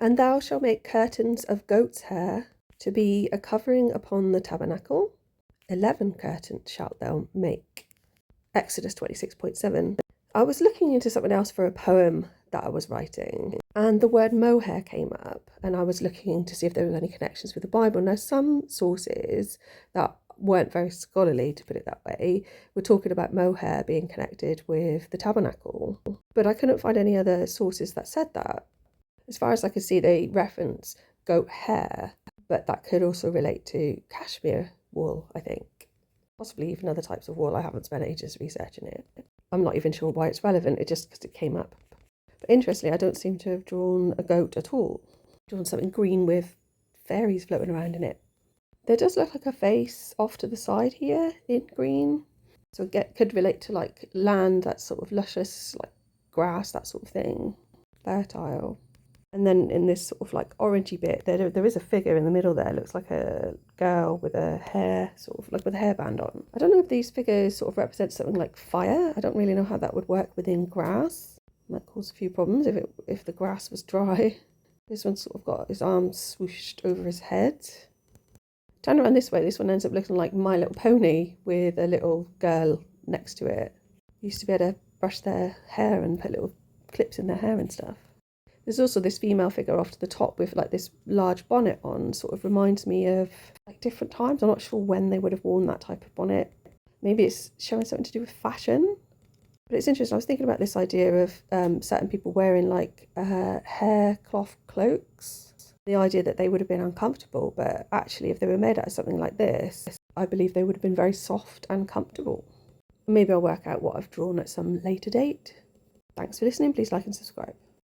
And thou shalt make curtains of goat's hair to be a covering upon the tabernacle. 11 curtains shalt thou make. Exodus 26.7. I was looking into something else for a poem that I was writing, and the word mohair came up, and I was looking to see if there were any connections with the Bible. Now, some sources that weren't very scholarly, to put it that way, were talking about mohair being connected with the tabernacle, but I couldn't find any other sources that said that. As far as I could see, they reference goat hair, but that could also relate to cashmere wool, I think. Possibly even other types of wool. I haven't spent ages researching it. I'm not even sure why it's relevant, it just because it came up. But interestingly, I don't seem to have drawn a goat at all. I've drawn something green with fairies floating around in it. There does look like a face off to the side here in green. So it could relate to like land that's sort of luscious, like grass, that sort of thing. Fertile. And then in this sort of like orangey bit, there is a figure in the middle there. It looks like a girl with a hair, sort of like with a hairband on. I don't know if these figures sort of represent something like fire. I don't really know how that would work within grass. Might cause a few problems if the grass was dry. This one's sort of got his arms swooshed over his head. Turn around this way, this one ends up looking like My Little Pony with a little girl next to it. Used to be able to brush their hair and put little clips in their hair and stuff. There's also this female figure off to the top with like this large bonnet on, sort of reminds me of like different times. I'm not sure when they would have worn that type of bonnet. Maybe it's showing something to do with fashion. But it's interesting, I was thinking about this idea of certain people wearing like hair cloth cloaks. The idea that they would have been uncomfortable, but actually if they were made out of something like this, I believe they would have been very soft and comfortable. Maybe I'll work out what I've drawn at some later date. Thanks for listening, please like and subscribe.